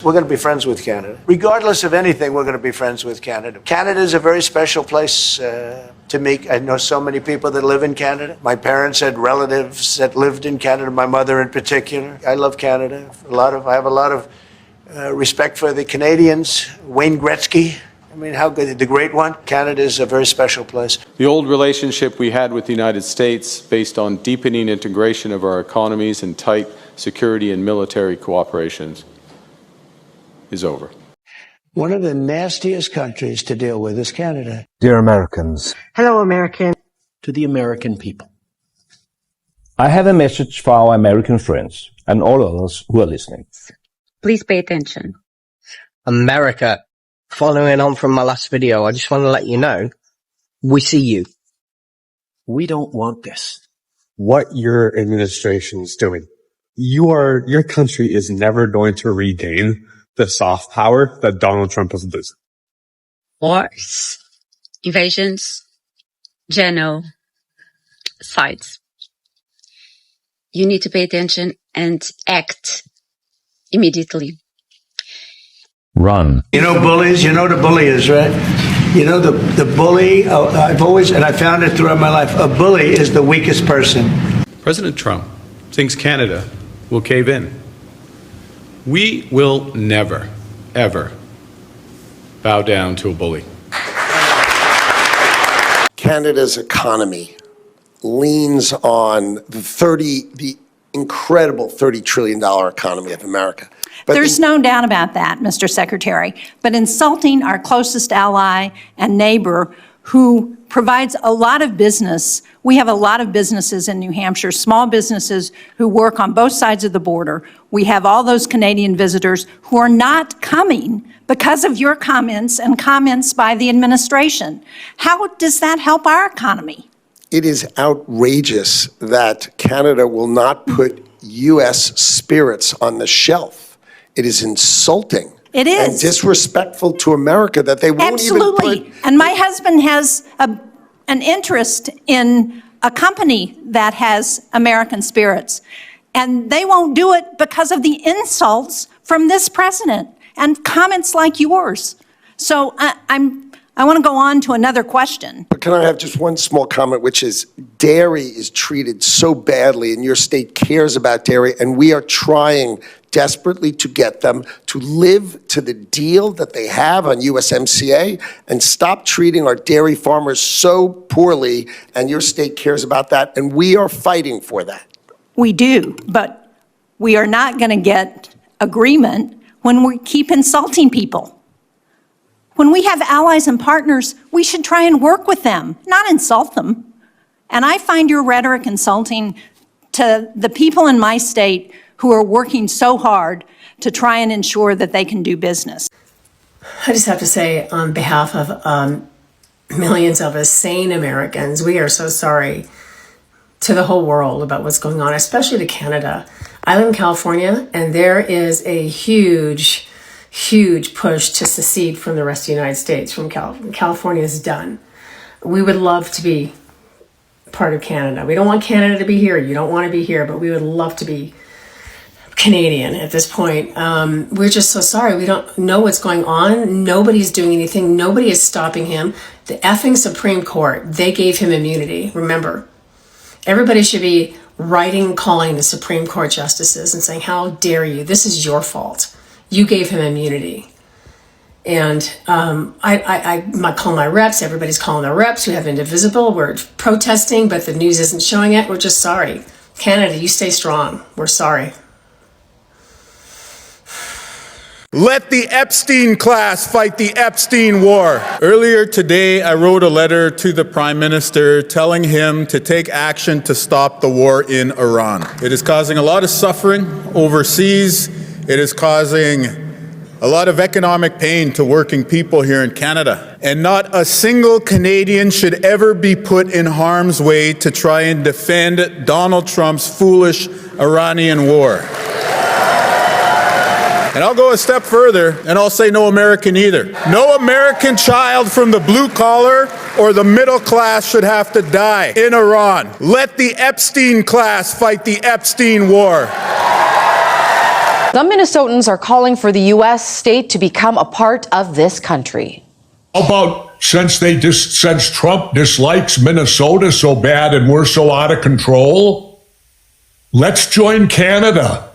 We're going to be friends with Canada. Regardless of anything, we're going to be friends with Canada. Canada is a very special place to me. I know so many people that live in Canada. My parents had relatives that lived in Canada, my mother in particular. I love Canada. I have a lot of respect for the Canadians. Wayne Gretzky, I mean, how good, the great one. Canada is a very special place. The old relationship we had with the United States, based on deepening integration of our economies and tight security and military cooperations, is over. One of the nastiest countries to deal with is Canada. Dear Americans. Hello, American. To the American people. I have a message for our American friends and all others who are listening. Please pay attention. America, following on from my last video, I just want to let you know, we see you. We don't want this. What your administration is doing. Your country is never going to regain the soft power that Donald Trump is losing. Wars, invasions, genocides. You need to pay attention and act immediately. Run. You know bullies? You know what a bully is, right? You know the bully, I've always, and I found it throughout my life, a bully is the weakest person. President Trump thinks Canada will cave in. We will never, ever bow down to a bully. Canada's economy leans on the incredible $30 trillion economy of America. But there's no doubt about that, Mr. Secretary. But insulting our closest ally and neighbor who provides a lot of business. We have a lot of businesses in New Hampshire, small businesses who work on both sides of the border. We have all those Canadian visitors who are not coming because of your comments and comments by the administration. How does that help our economy? it is outrageous that Canada will not put U.S. spirits on the shelf. It is insulting. It is. And disrespectful to America that they won't Absolutely. even put... And my husband has an interest in a company that has American spirits. And they won't do it because of the insults from this president and comments like yours. So I want to go on to another question. But can I have just one small comment, which is dairy is treated so badly, and your state cares about dairy, and we are trying desperately to get them to live to the deal that they have on USMCA and stop treating our dairy farmers so poorly, and your state cares about that, and we are fighting for that. We do, but we are not going to get agreement when we keep insulting people. When we have allies and partners, we should try and work with them, not insult them. And I find your rhetoric insulting to the people in my state who are working so hard to try and ensure that they can do business. I just have to say, on behalf of millions of us sane Americans, we are so sorry to the whole world about what's going on, especially to Canada. I live in California, and there is a huge push to secede from the rest of the United States. California is done. We would love to be part of Canada. We don't want Canada to be here. You don't want to be here, but we would love to be Canadian at this point. We're just so sorry. We don't know what's going on. Nobody's doing anything. Nobody is stopping him. The effing Supreme Court, they gave him immunity. Remember, everybody should be calling the Supreme Court justices and saying, how dare you? This is your fault. You gave him immunity. And I call my reps. Everybody's calling their reps. We have Indivisible. We're protesting, but the news isn't showing it. We're just sorry. Canada, you stay strong. We're sorry. Let the Epstein class fight the Epstein war. Earlier today, I wrote a letter to the Prime Minister telling him to take action to stop the war in Iran. It is causing a lot of suffering overseas. It is causing a lot of economic pain to working people here in Canada. And not a single Canadian should ever be put in harm's way to try and defend Donald Trump's foolish Iranian war. And I'll go a step further, and I'll say no American either. No American child from the blue collar or the middle class should have to die in Iran. Let the Epstein class fight the Epstein war. Some Minnesotans are calling for the U.S. state to become a part of this country. How about since Trump dislikes Minnesota so bad and we're so out of control, let's join Canada.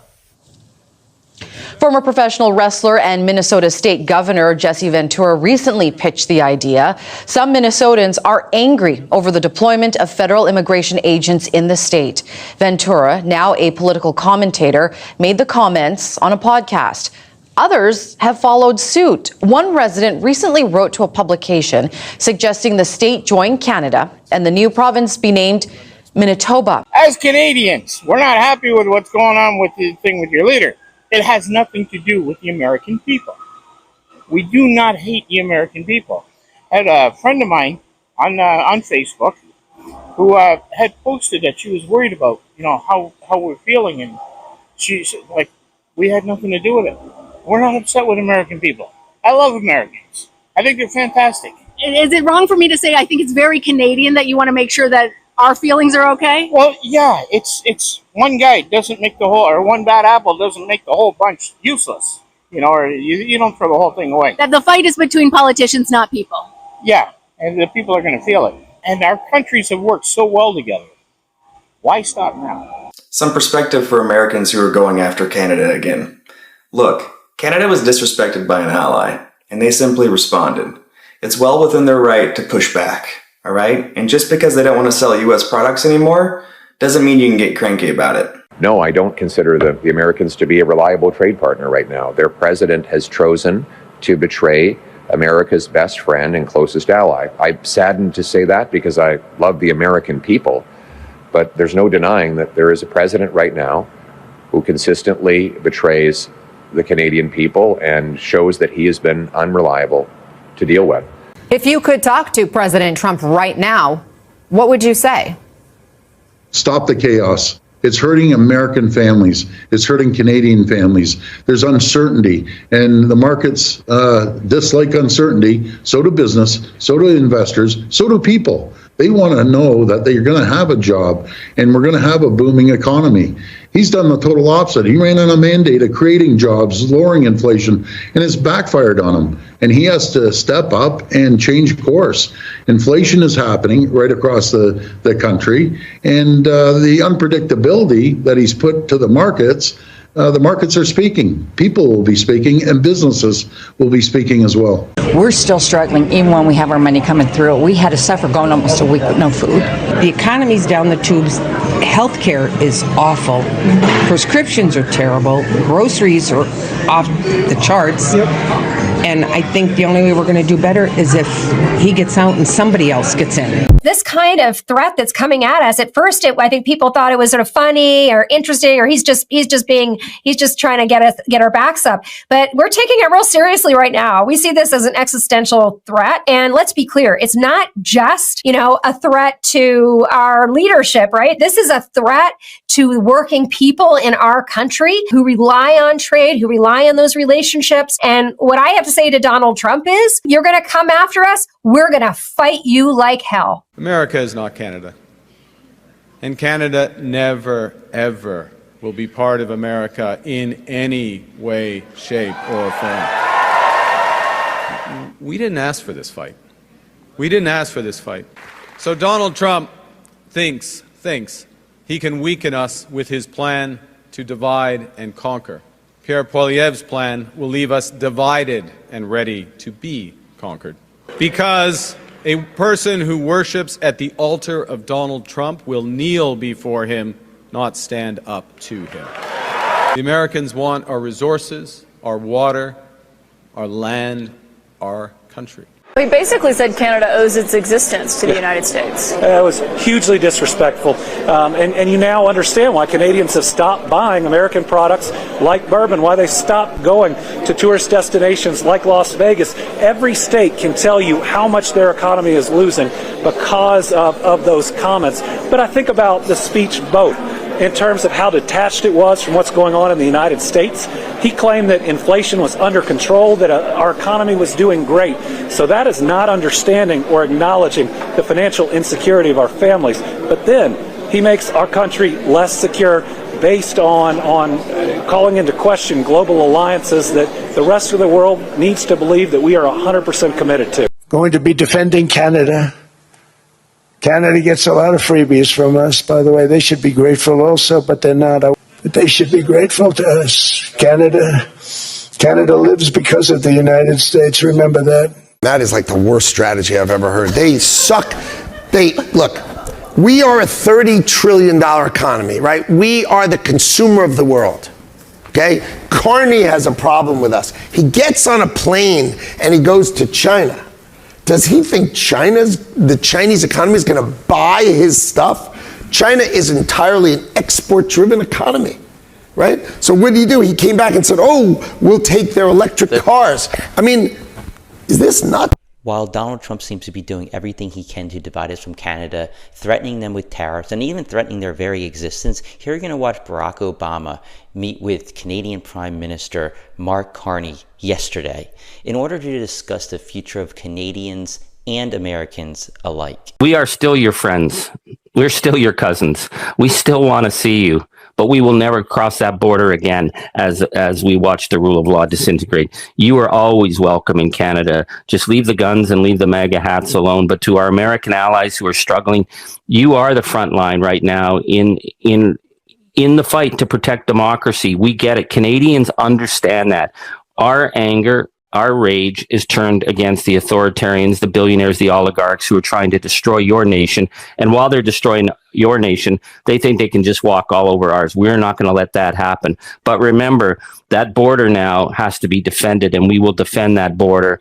Former professional wrestler and Minnesota State Governor Jesse Ventura recently pitched the idea. Some Minnesotans are angry over the deployment of federal immigration agents in the state. Ventura, now a political commentator, made the comments on a podcast. Others have followed suit. One resident recently wrote to a publication suggesting the state join Canada and the new province be named Manitoba. As Canadians, we're not happy with what's going on with the thing with your leader. It has nothing to do with the American people. We do not hate the American people. I had a friend of mine on Facebook who had posted that she was worried about, how we're feeling, and she's like, we had nothing to do with it. We're not upset with American people. I love Americans. I think they're fantastic. Is it wrong for me to say I think it's very Canadian that you want to make sure that our feelings are okay? Well, yeah, it's one guy doesn't make the whole, or one bad apple doesn't make the whole bunch useless, or you don't throw the whole thing away. That the fight is between politicians, not people. Yeah, and the people are going to feel it. And our countries have worked so well together. Why stop now? Some perspective for Americans who are going after Canada again. Look, Canada was disrespected by an ally, and they simply responded. It's well within their right to push back. All right? And just because they don't want to sell U.S. products anymore doesn't mean you can get cranky about it. No, I don't consider the Americans to be a reliable trade partner right now. Their president has chosen to betray America's best friend and closest ally. I'm saddened to say that because I love the American people, but there's no denying that there is a president right now who consistently betrays the Canadian people and shows that he has been unreliable to deal with. If you could talk to President Trump right now, what would you say? Stop the chaos. It's hurting American families. It's hurting Canadian families. There's uncertainty, and the markets dislike uncertainty. So do business, so do investors, so do people. They want to know that they're going to have a job and we're going to have a booming economy. He's done the total opposite. He ran on a mandate of creating jobs, lowering inflation, and it's backfired on him. And he has to step up and change course. Inflation is happening right across the country, and the unpredictability that he's put to the markets are speaking. People will be speaking, and businesses will be speaking as well. We're still struggling, even when we have our money coming through. We had to suffer going almost a week with no food. The economy's down the tubes. Healthcare is awful. Prescriptions are terrible. Groceries are off the charts. And I think the only way we're going to do better is if he gets out and somebody else gets in. This kind of threat that's coming at us, at first, I think people thought it was sort of funny or interesting, or he's just trying to get our backs up. But we're taking it real seriously right now. We see this as an existential threat. And let's be clear, it's not just, a threat to our leadership, right? This is a threat to working people in our country who rely on trade, who rely on those relationships. And what I have to say to Donald Trump is, you're going to come after us, we're going to fight you like hell. America is not Canada. And Canada never, ever will be part of America in any way, shape, or form. We didn't ask for this fight. We didn't ask for this fight. So Donald Trump thinks he can weaken us with his plan to divide and conquer. Pierre Poilievre's plan will leave us divided and ready to be conquered. Because a person who worships at the altar of Donald Trump will kneel before him, not stand up to him. The Americans want our resources, our water, our land, our country. He basically said Canada owes its existence to the United States. That was hugely disrespectful. And you now understand why Canadians have stopped buying American products like bourbon, why they stopped going to tourist destinations like Las Vegas. Every state can tell you how much their economy is losing because of those comments. But I think about the speech both in terms of how detached it was from what's going on in the United States. He claimed that inflation was under control, that our economy was doing great. So that is not understanding or acknowledging the financial insecurity of our families. But then he makes our country less secure, based on calling into question global alliances that the rest of the world needs to believe that we are 100% committed to. Going to be defending Canada. Canada gets a lot of freebies from us, by the way. They should be grateful also, but they're not. But they should be grateful to us. Canada lives because of the United States. Remember that. That is like the worst strategy I've ever heard. They suck. Look, we are a $30 trillion economy, right? We are the consumer of the world. Okay? Carney has a problem with us. He gets on a plane and he goes to China. Does he think the Chinese economy is going to buy his stuff? China is entirely an export-driven economy, right? So what did he do? He came back and said, oh, we'll take their electric cars. I mean, is this nuts? While Donald Trump seems to be doing everything he can to divide us from Canada, threatening them with tariffs, and even threatening their very existence, here you're going to watch Barack Obama meet with Canadian Prime Minister Mark Carney yesterday in order to discuss the future of Canadians and Americans alike. We are still your friends. We're still your cousins. We still want to see you. But we will never cross that border again as we watch the rule of law disintegrate. You are always welcome in Canada. Just leave the guns and leave the MAGA hats alone. But to our American allies who are struggling, you are the front line right now in the fight to protect democracy. We get it. Canadians understand that. Our anger, our rage is turned against the authoritarians, the billionaires, the oligarchs who are trying to destroy your nation. And while they're destroying your nation, they think they can just walk all over ours. We're not going to let that happen. But remember, that border now has to be defended, and we will defend that border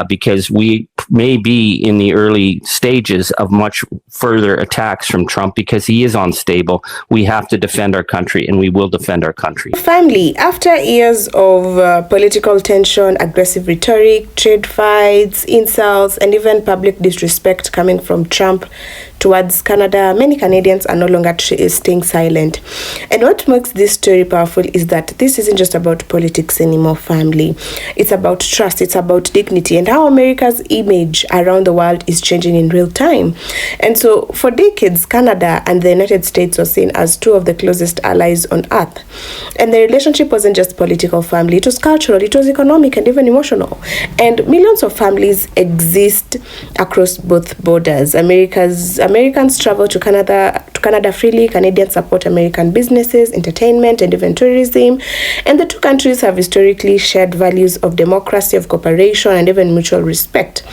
because we may be in the early stages of much further attacks from Trump because he is unstable. We have to defend our country, and we will defend our country. Family, after years of political tension, aggressive rhetoric, trade fights, insults, and even public disrespect coming from Trump towards Canada, many Canadians are no longer staying silent. And what makes this story powerful is that this isn't just about politics anymore, family. It's about trust, it's about dignity, and how America's image around the world is changing in real time. And so for decades, Canada and the United States were seen as two of the closest allies on earth. And the relationship wasn't just political, family. It was cultural, it was economic, and even emotional. And millions of families exist across both borders. Americans travel to Canada freely. Canadians support American businesses, entertainment, and even tourism. And the two countries have historically shared values of democracy, of cooperation, and even mutual respect.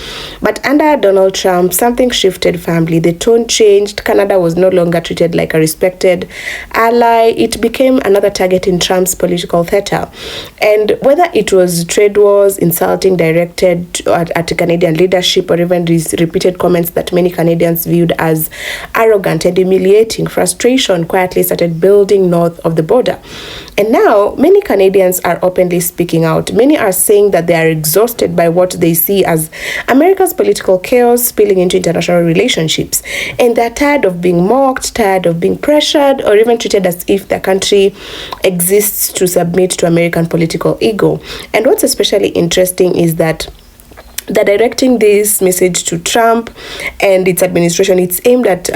But under Donald Trump, something shifted, family. The tone changed. Canada was no longer treated like a respected ally. It became another target in Trump's political theater. And whether it was trade wars, insulting directed at Canadian leadership, or even these repeated comments that many Canadians viewed as arrogant and humiliating, frustration quietly started building north of the border. And now, many Canadians are openly speaking out. Many are saying that they are exhausted by what they see as America's political chaos spilling into international relationships. And they're tired of being mocked, tired of being pressured, or even treated as if their country exists to submit to American political ego. And what's especially interesting is that they're directing this message to Trump and its administration. It's aimed at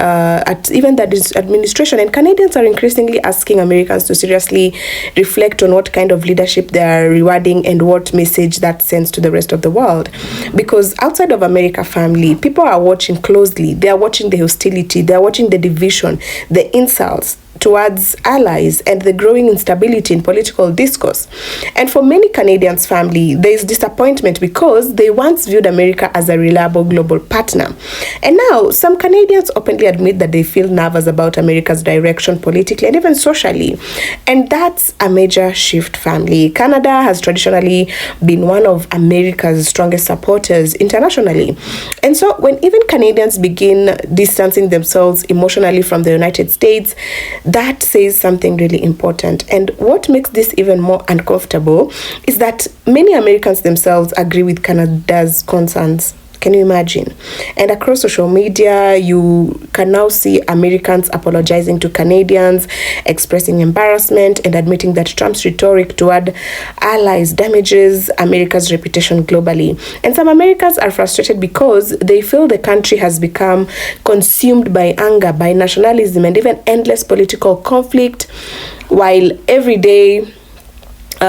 even that his administration, and Canadians are increasingly asking Americans to seriously reflect on what kind of leadership they are rewarding and what message that sends to the rest of the world. Because outside of America, family, people are watching closely. They are watching the hostility. They are watching the division, the insults towards allies, and the growing instability in political discourse. And for many Canadians, family, there is disappointment because they once viewed America as a reliable global partner. And now, some Canadians openly admit that they feel nervous about America's direction politically and even socially. And that's a major shift, family. Canada has traditionally been one of America's strongest supporters internationally. And so when even Canadians begin distancing themselves emotionally from the United States, that says something really important. And what makes this even more uncomfortable is that many Americans themselves agree with Canada's concerns. Can you imagine? And across social media, you can now see Americans apologizing to Canadians, expressing embarrassment, and admitting that Trump's rhetoric toward allies damages America's reputation globally. And some Americans are frustrated because they feel the country has become consumed by anger, by nationalism, and even endless political conflict, while every day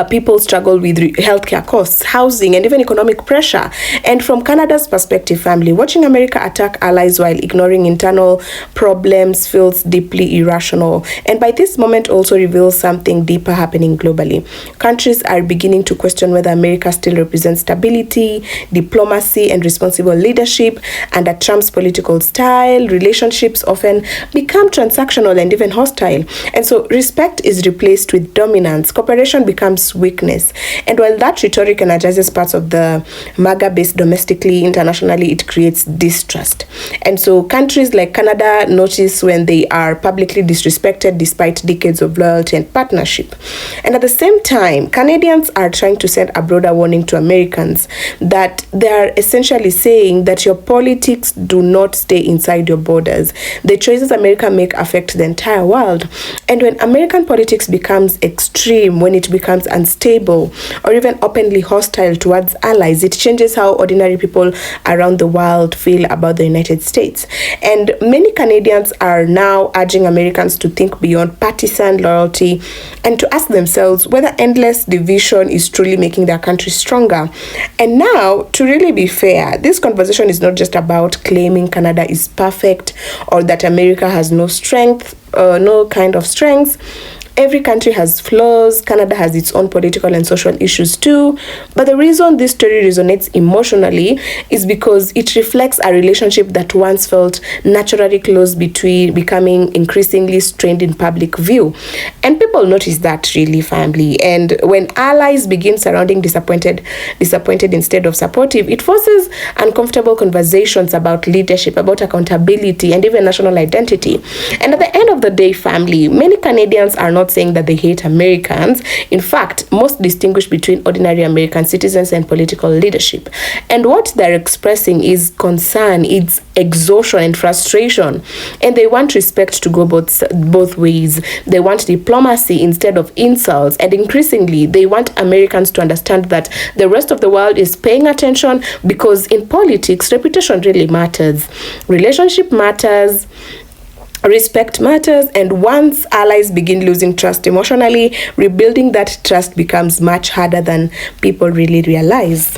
people struggle with healthcare costs, housing, and even economic pressure. And from Canada's perspective, family, watching America attack allies while ignoring internal problems feels deeply irrational. And by this moment also reveals something deeper happening globally. Countries are beginning to question whether America still represents stability, diplomacy, and responsible leadership. Under Trump's political style, relationships often become transactional and even hostile. And so respect is replaced with dominance. Cooperation becomes weakness. And while that rhetoric energizes parts of the MAGA base domestically, internationally, it creates distrust. And so countries like Canada notice when they are publicly disrespected despite decades of loyalty and partnership. And at the same time, Canadians are trying to send a broader warning to Americans that they are essentially saying that your politics do not stay inside your borders. The choices America make affect the entire world. And when American politics becomes extreme, when it becomes unstable, or even openly hostile towards allies, it changes how ordinary people around the world feel about the United States. And many Canadians are now urging Americans to think beyond partisan loyalty and to ask themselves whether endless division is truly making their country stronger. And now, to really be fair, this conversation is not just about claiming Canada is perfect or that America has no strength, no kind of strengths. Every country has flaws. Canada has its own political and social issues too. But the reason this story resonates emotionally is because it reflects a relationship that once felt naturally close between becoming increasingly strained in public view. And people notice that, really, family. And when allies begin surrounding disappointed instead of supportive, it forces uncomfortable conversations about leadership, about accountability, and even national identity. And at the end of the day, family, many Canadians are not saying that they hate Americans. In fact, most distinguish between ordinary American citizens and political leadership. And what they're expressing is concern, it's exhaustion and frustration. And they want respect to go both ways. They want diplomacy instead of insults. And increasingly, they want Americans to understand that the rest of the world is paying attention, because in politics, reputation really matters. Relationship matters. Respect matters, and once allies begin losing trust emotionally, rebuilding that trust becomes much harder than people really realize.